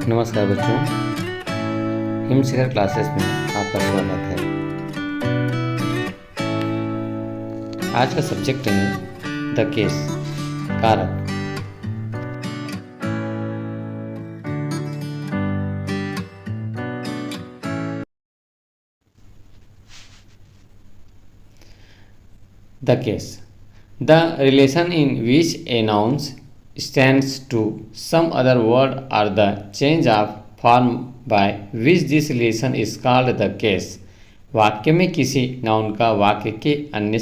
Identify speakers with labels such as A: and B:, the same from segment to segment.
A: नमस्कार बच्चों, हिमशिखर क्लासेस में आपका स्वागत है। आज का सब्जेक्ट है द केस, कारक। The case, the relation in which a noun stands to some other word or the change of form by which this relation is called the case। वाक्य में किसी नाउन का वाक्य के अन्य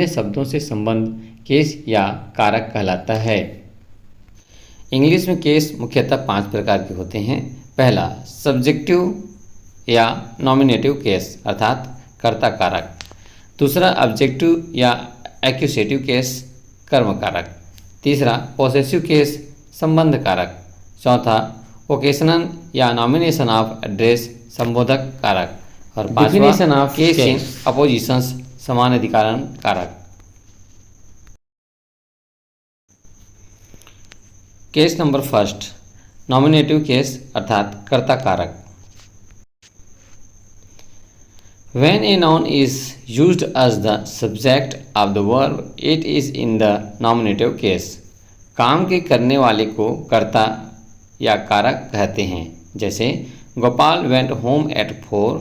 A: शब्दों से संबंध केस या कारक कहलाता है। इंग्लिश में केस मुख्यतः 5 प्रकार के होते हैं। पहला, सब्जेक्टिव या नॉमिनेटिव केस अर्थात कर्ता कारक। दूसरा, ऑब्जेक्टिव या एक्यूसेटिव केस कर्म कारक। तीसरा, पोसेसिव केस संबंध कारक। चौथा, ओकेशनल या नॉमिनेशन ऑफ एड्रेस संबोधक कारक। और पांचवा, केस इन अपोजिशंस समानाधिकरण कारक। Case number first, nominative case अर्थात कर्ता कारक। When a noun is used as the subject of the verb, it is in the nominative case। काम के करने वाले को कर्ता या कारक कहते हैं। जैसे Gopal went home at 4।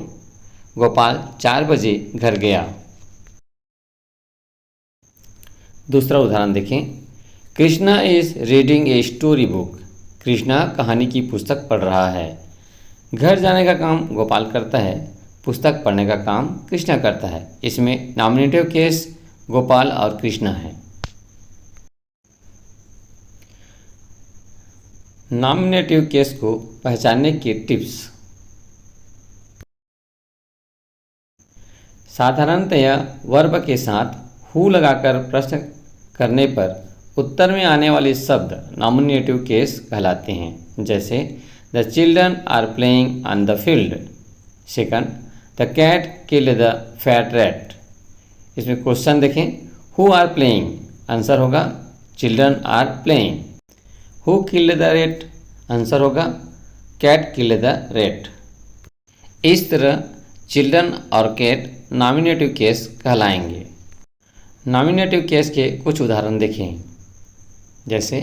A: Gopal 4 बजे घर गया। दूसरा उदाहरण देखें। Krishna is reading a story book. Krishna कहानी की पुस्तक पढ़ रहा है। घर जाने का काम गोपाल करता है, पुस्तक पढ़ने का काम कृष्णा करता है। इसमें नॉमिनेटिव केस गोपाल और कृष्णा है। नॉमिनेटिव केस को पहचानने के टिप्स। साधारणतया वर्ब के साथ हु लगाकर प्रश्न करने पर उत्तर में आने वाले शब्द नॉमिनेटिव केस कहलाते हैं। जैसे the children are playing on the field. Second, the cat killed the fat rat. इसमें क्वेश्चन देखें, हु आर प्लेइंग, आंसर होगा children are playing. Who killed the rat, answer होगा कैट किल्ड द रेट। इस तरह children और cat nominative case कहलाएंगे। Nominative case के कुछ उदाहरण देखें। जैसे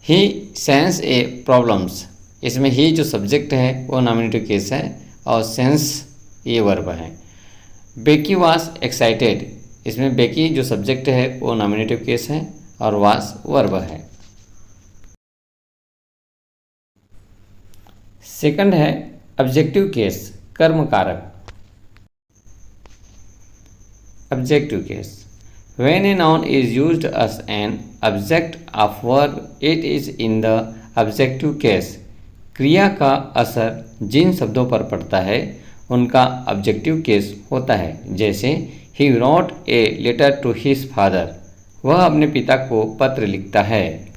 A: ही सेंस ए प्रॉब्लम्स। इसमें ही जो सब्जेक्ट है वो नॉमिनेटिव केस है और सेंस ये वर्ब है। Becky was excited. इसमें बेकी जो सब्जेक्ट है वो नॉमिनेटिव केस है और वाज वर्ब है। सेकंड है ऑब्जेक्टिव केस कर्म कारक। Objective case, when a noun is used as an object of verb it is in the objective case. क्रिया का असर जिन शब्दों पर पड़ता है उनका ऑब्जेक्टिव केस होता है। जैसे ही wrote a letter to his father. वह अपने पिता को पत्र लिखता है।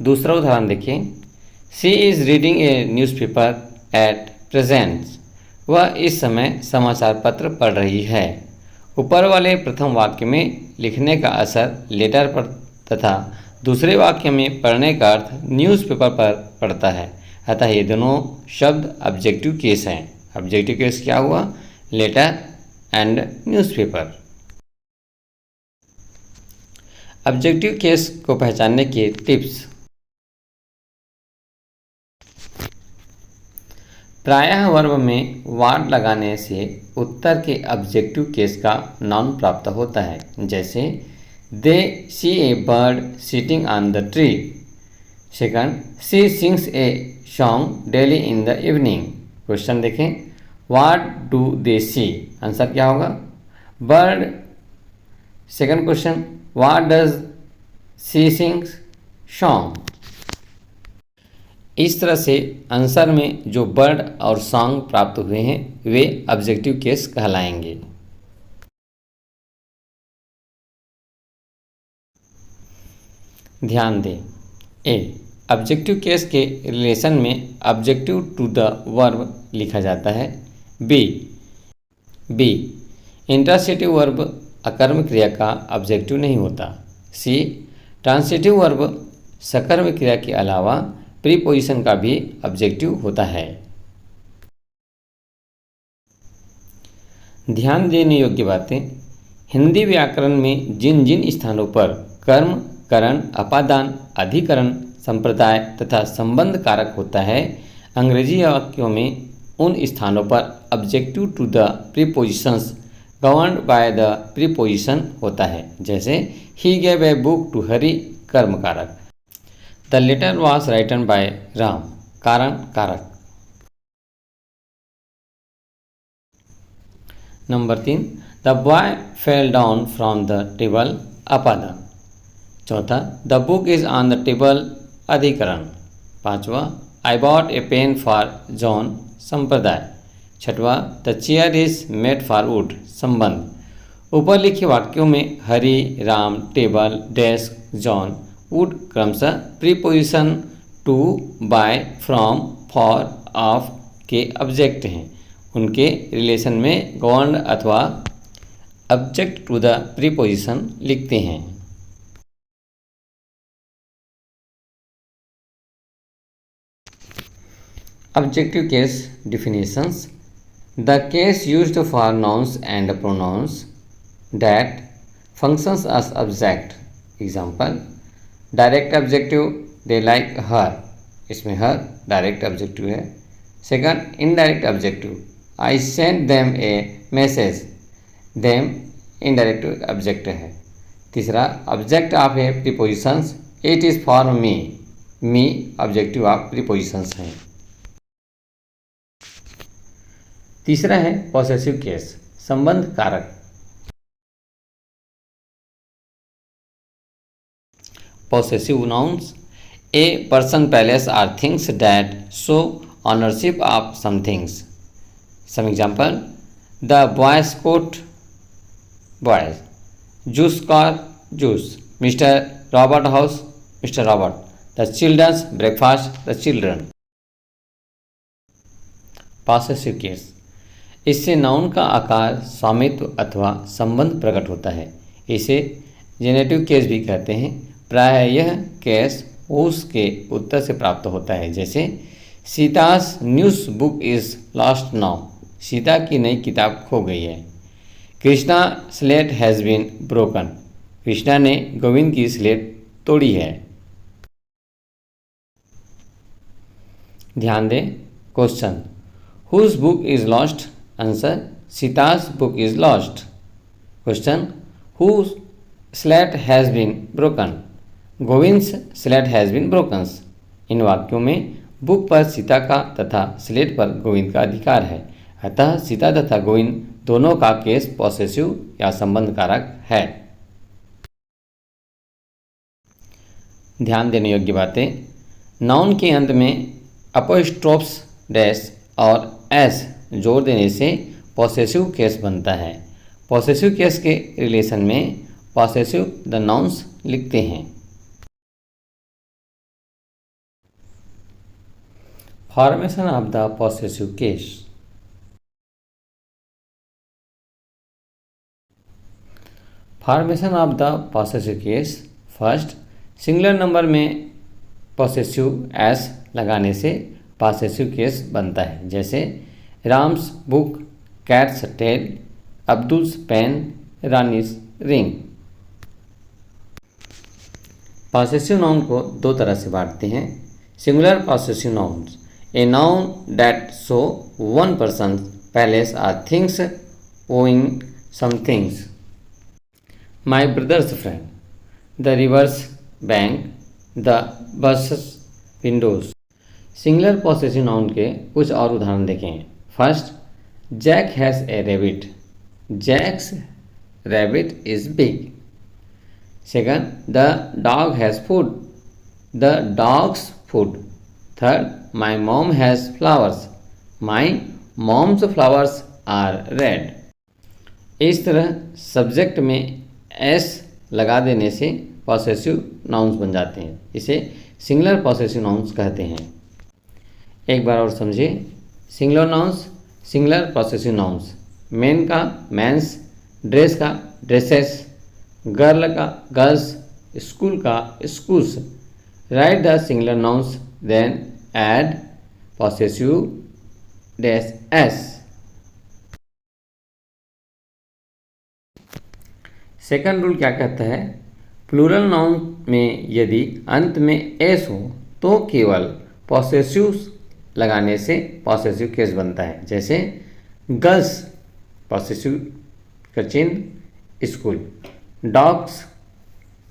A: दूसरा उदाहरण देखें। She is reading A newspaper at present. वह इस समय समाचार पत्र पढ़ रही है। ऊपर वाले प्रथम वाक्य में लिखने का असर लेटर पर तथा दूसरे वाक्य में पढ़ने का अर्थ न्यूज़पेपर पर पड़ता है। अतः ये दोनों शब्द ऑब्जेक्टिव केस हैं। ऑब्जेक्टिव केस क्या हुआ? Letter and newspaper. Objective case को पहचानने के टिप्स। प्रायः वर्ब में वार्ड लगाने से उत्तर के ऑब्जेक्टिव केस का नाउन प्राप्त होता है। जैसे they see a bird sitting on the tree. Second, she sings a song daily in the evening. Question देखें, what do they see, answer क्या होगा? Bird. Second question, what does she sings song. इस तरह से answer में जो bird और song प्राप्त हुए हैं वे ऑब्जेक्टिव केस कहलाएंगे। ध्यान दें, ए ऑब्जेक्टिव केस के रिलेशन में ऑब्जेक्टिव टू द वर्ब लिखा जाता है। बी इंट्रांसिटिव वर्ब अकर्म क्रिया का ऑब्जेक्टिव नहीं होता। सी ट्रांसिटिव वर्ब सकर्म क्रिया के अलावा प्रीपोजिशन का भी ऑब्जेक्टिव होता है। ध्यान देने योग्य बातें। हिंदी व्याकरण में जिन जिन स्थानों पर कर्म, करण, अपादान, अधिकरण, संप्रदाय तथा संबंध कारक होता है, अंग्रेजी वाक्यों में उन स्थानों पर objective to the prepositions governed by the preposition होता है। जैसे ही gave a book to Hari, कर्म कारक। The letter was written by Ram, कारण कारक। Number 3, the boy fell down from the table, अपादान। चौथा, the book is on the table, अधिकरण। पांचवा, I bought a pen for John, संप्रदाय। छठवा, the chair is made for wood, संबंध। ऊपर लिखे वाक्यों में Hari, Ram, table, desk, John, wood क्रमशः preposition to, by, from, for, of के ऑब्जेक्ट हैं। उनके रिलेशन में गवर्न्ड अथवा ऑब्जेक्ट टू द प्रीपोजिशन लिखते हैं। Objective case definitions. The case used for nouns and pronouns that functions as object. Example, direct objective, they like her, इसमें her direct objective है। Second, indirect objective, I send them a message, them indirect object है। तीसरा, object of a prepositions, it is for me, me objective of prepositions हैं। तीसरा है possessive case, संबंध कारक। Possessive nouns, a person, place or things that show ownership of some things. Some example, the boys coat, boys, juice car, juice, Mr. Robert house, Mr. Robert, the children's breakfast, the children। Possessive case, इससे noun का आकार, स्वामित्व अथवा संबंध प्रकट होता है। इसे जेनेटिव केस भी कहते हैं। प्रायः यह केस उस के उत्तर से प्राप्त होता है। जैसे Sita's new book is lost now, Sita की नई किताब खो गई है। Krishna slate has been broken, Krishna ने गोविंद की स्लेट तोड़ी है। ध्यान दें। Question, whose book is lost? Answer, Sita's book is lost. Question, whose slate has been broken? Govind's slate has been broken. इन वाक्यों में बुक पर सीता का तथा स्लेट पर गोविंद का अधिकार है। अतः सीता तथा गोविंद दोनों का केस पॉसेसिव या संबंध कारक है। ध्यान देने योग्य बातें। नाउन के अंत में अपोस्ट्रोफ्स, डैश और एस जोड़ देने से पॉसेसिव केस बनता है। पॉसेसिव केस के रिलेशन में पॉसेसिव द नाउन्स लिखते हैं। Formation of the possessive case. Formation of the possessive case. First, singular number में पॉसेसिव एस लगाने से पॉसेसिव केस बनता है। जैसे Ram's book, cat's tail, Abdul's pen, Rani's ring. Possessive noun को दो तरह से बांटते हैं। Singular possessive nouns, a noun that show one person, place or things owing some things. My brothers friend, the river's bank, the bus windows. Singular possessive noun के कुछ और उदाहरण देखें। First, Jack has a rabbit, Jack's rabbit is big. Second, the dog has food, the dogs food. Third, my mom has flowers, my mom's flowers are red. इस तरह subject में S लगा देने से पॉसेसिव नाउन्स बन जाते हैं। इसे सिंगुलर पॉसेसिव नाउन्स कहते हैं। एक बार और समझिए। Singular nouns, singular possessive nouns, man का मैंस, ड्रेस का ड्रेसेस, गर्ल का गर्ल्स, स्कूल का schools, Write the singular nouns, then add possessive dash s. Second rule क्या कहता है, प्लूरल नाउन में यदि अंत में एस हो तो केवल पॉसेसिव लगाने से पॉसेसिव केस बनता है। जैसे गर्ल्स पॉसेसिव का चिन्ह, स्कूल, डॉग्स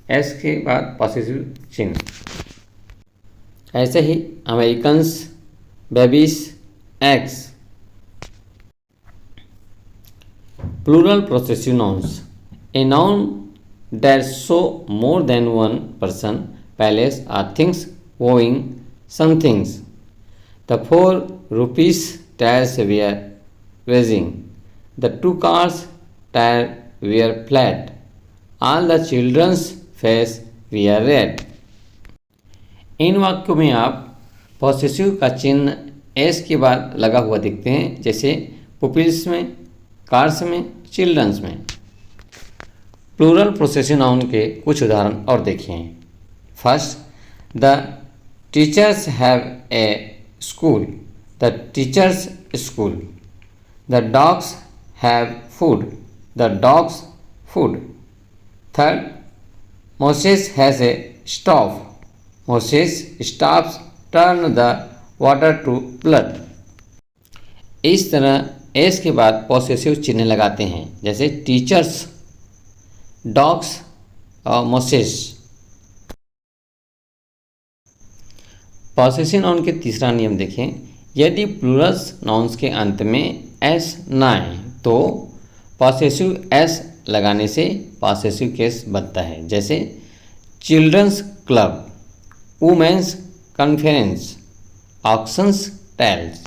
A: एस के बाद पॉसेसिव चिन्ह। ऐसे ही Americans, babies, eggs. Plural possessive nouns, a noun that show more than one person, place or things owing some things. The 4 rupees tires were racing. The 2 cars tires were flat. All the children's face were red. इन वाक्यों में आप possessive का चिन्ह S के बाद लगा हुआ देखते हैं, जैसे पुपिल्स में, कार्स में, चिल्ड्रंस में। प्लूरल पॉसेसिव नाउन के कुछ उदाहरण और देखें। First, the teachers have a school, the teachers school. The dogs have food, the dogs food. Third, Moses has a stove, Moses stoves turn the water to blood. इस तरह S के बाद possessive चिन्ह लगाते हैं, जैसे टीचर्स, डॉग्स और Moses. Possessive noun के तीसरा नियम देखें। यदि प्लूरल्स नाउन्स के अंत में एस ना आए तो पॉसेसिव एस लगाने से पॉसेसिव केस बनता है। जैसे children's club, women's conference, auctions tales.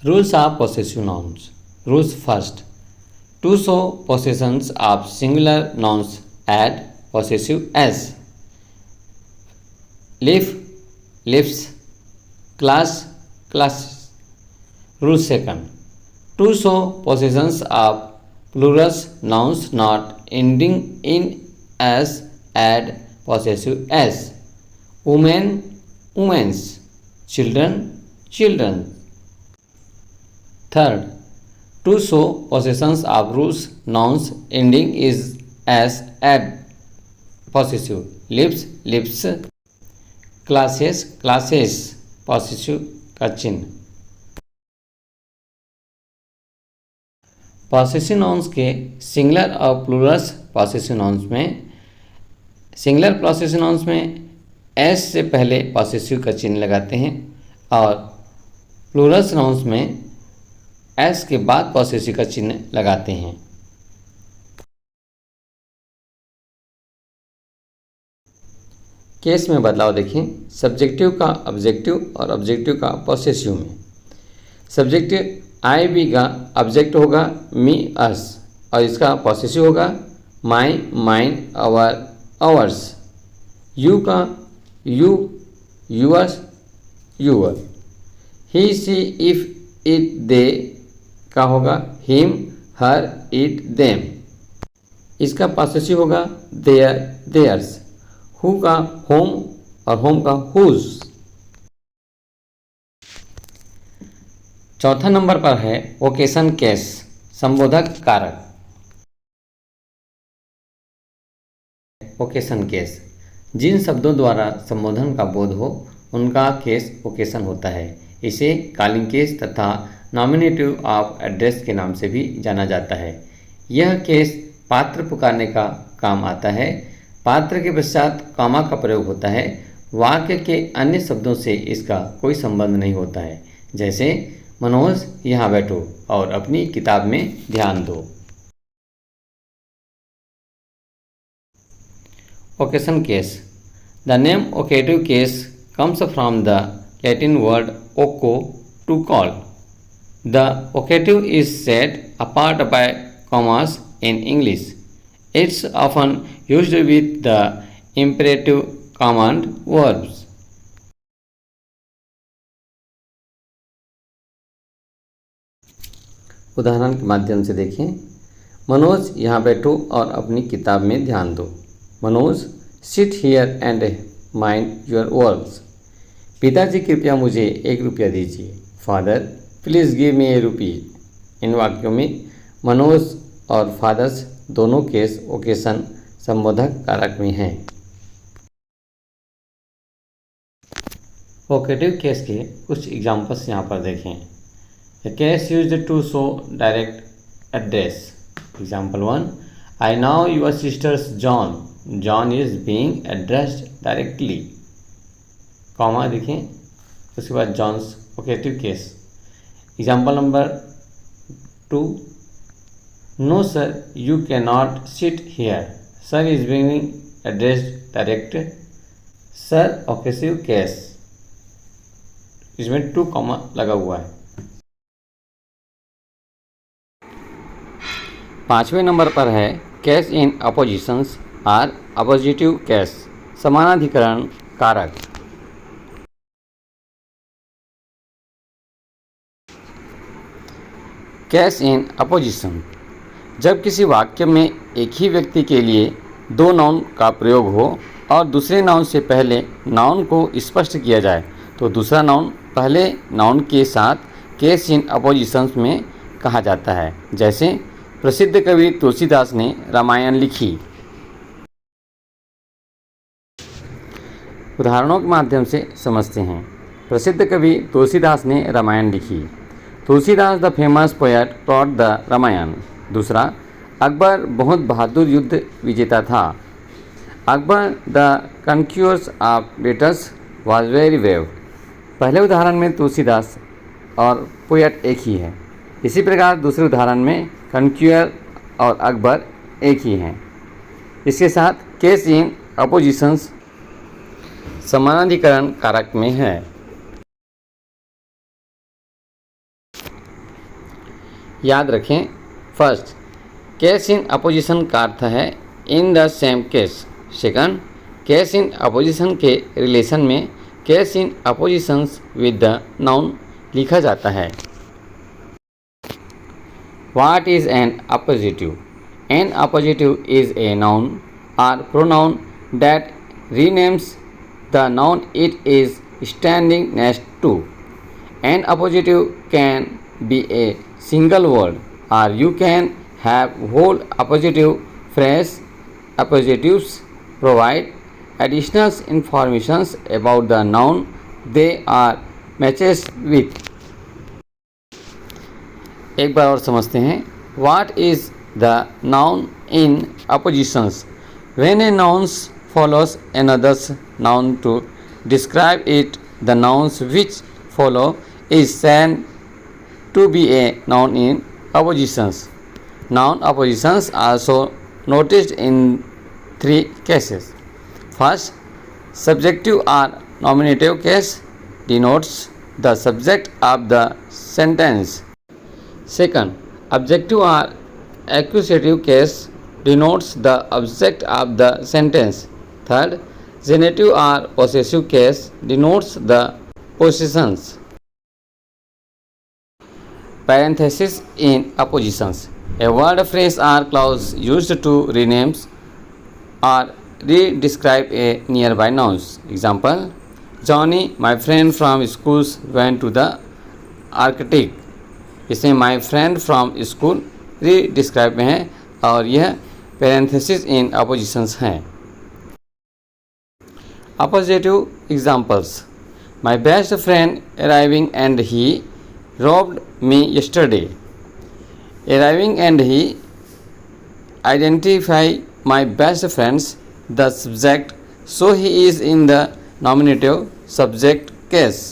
A: Rules of possessive nouns. Rules first. To show possessions of singular nouns, add possessive s. Leaf, leaves, class, classes. Rule second. To show possessions of plural nouns not ending in s, add possessive s. Women, women's. Children, children. Third, to show possessions of rules nouns ending is as, add possessive. Lips, lips, classes, classes, possessive का चिन्ह। Possessive nouns के singular और Plurals possessive nouns में, singular possessive nouns में S से पहले possessive का चिन्ह लगाते हैं और प्लूरल्स नाउन्स में एस के बाद पॉसेसिव का चिन्ह लगाते हैं। केस में बदलाव देखें। सब्जेक्टिव का ऑब्जेक्टिव और ऑब्जेक्टिव का पॉसेसिव में। सब्जेक्टिव आई बी का ऑब्जेक्ट होगा मी, अस, और इसका पॉसेसिव होगा my, mine, our, ours. You का you, yours, your. He, she, if, it, they का होगा हिम, हर, इट, देम। इसका पॉसेसिव होगा देयर, देयर्स। हु का होम और होम का हुज। चौथा नंबर पर है ओकेशन केस, संबोधक कारक। ओकेशन केस, जिन शब्दों द्वारा संबोधन का बोध हो उनका केस ओकेशन होता है। इसे कॉलिंग केस तथा नॉमिनेटिव ऑफ एड्रेस के नाम से भी जाना जाता है। यह केस पात्र पुकारने का काम आता है। पात्र के पश्चात कॉमा का प्रयोग होता है। वाक्य के अन्य शब्दों से इसका कोई संबंध नहीं होता है। जैसे मनोज यहाँ बैठो और अपनी किताब में ध्यान दो। ओकेशन case, the name vocative case comes from the Latin word oco, to call. The occative is set apart by commas in English. It's often used with the imperative command verbs. उदाहरण के माध्यम से देखें। मनोज, यहाँ बैठो और अपनी किताब में ध्यान दो। Manoj, sit here and mind your works. पिताजी, कृपया मुझे 1 रुपया दीजिए। फादर, प्लीज़ गिव मी ए रुपी। इन वाक्यों में मनोज और फादर्स दोनों केस ओकेशन संबोधक कारक में हैं। वोकेटिव केस के कुछ एग्जाम्पल्स यहाँ पर देखें। A case used to show direct address. Example 1, I now your sisters John. John is being addressed directly. Comma देखें, उसके बाद John's vocative case. Example number 2, no sir you can not sit here. Sir is being addressed direct. Sir vocative case, इसमें 2 comma लगा हुआ है। 5वें number पर है case in appositions or appositive case, समानाधिकरण कारक। केस इन अपोजिशन, जब किसी वाक्य में एक ही व्यक्ति के लिए 2 नाउन का प्रयोग हो और दूसरे नाउन से पहले नाउन को स्पष्ट किया जाए तो दूसरा नाउन पहले नाउन के साथ केस इन अपोजिशंस में कहा जाता है। जैसे प्रसिद्ध कवि तुलसीदास ने रामायण लिखी। उदाहरणों के माध्यम से समझते हैं। प्रसिद्ध कवि तुलसीदास ने रामायण लिखी। Tulsidas the famous poet wrote the Ramayana. दूसरा, अकबर बहुत बहादुर युद्ध विजेता था। Akbar the conquerors of British was very brave. पहले उदाहरण में तुलसीदास और पोएट एक ही है। इसी प्रकार दूसरे उदाहरण में कन्क्यूअर और अकबर एक ही हैं। इसके साथ केस इन अपोजिशंस समानाधिकरण कारक में है। याद रखें, फर्स्ट, केस इन अपोजिशन का अर्थ है in the same case. Second, case in opposition के रिलेशन में case in oppositions with the noun लिखा जाता है। What is an appositive? An appositive is a noun or pronoun that renames the noun it is standing next to. An appositive can be a single word or you can have whole appositive phrase. Appositives provide additional informations about the noun they are matches with. एक बार और समझते हैं। What is the noun in appositions? When a noun follows another's noun to describe it, the nouns which follow is said to be a noun in appositions. Noun appositions are also noticed in 3 cases. First, subjective or nominative case denotes the subject of the sentence. Second, objective or accusative case denotes the object of the sentence. Third, genitive or possessive case denotes the possessions. Parenthesis in appositions. A word, phrase or clause used to rename or re-describe a nearby noun. Example, Johnny, my friend from school, went to the Arctic. इसमें my friend from school री describe में है और यह parenthesis इन oppositions हैं। Appositive examples, my best friend arriving and he robed me yesterday. Arriving and he identify my best friends the subject, so he is in the nominative subject case.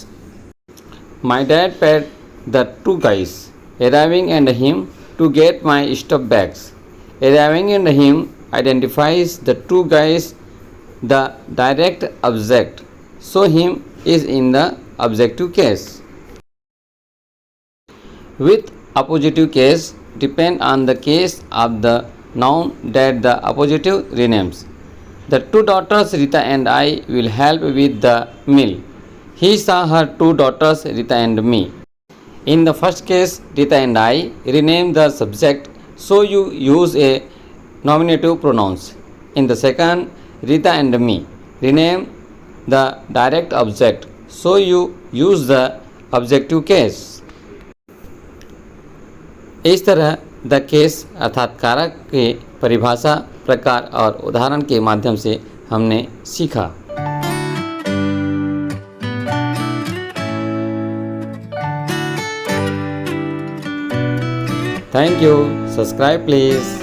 A: My dad paid the 2 guys arriving and him to get my stuff bags. Arriving and him identifies the 2 guys, the direct object, so him is in the objective case. With appositive case depend on the case of the noun that the appositive renames. The 2 daughters Rita and I will help with the meal. He saw her 2 daughters Rita and me. In the first case, Rita and I rename the subject, so you use a nominative pronouns. In the second, Rita and me rename the direct object, so you use the objective case. इस तरह the case अर्थात कारक के परिभाषा, प्रकार और उदाहरण के माध्यम से हमने सीखा। Thank you. Subscribe please.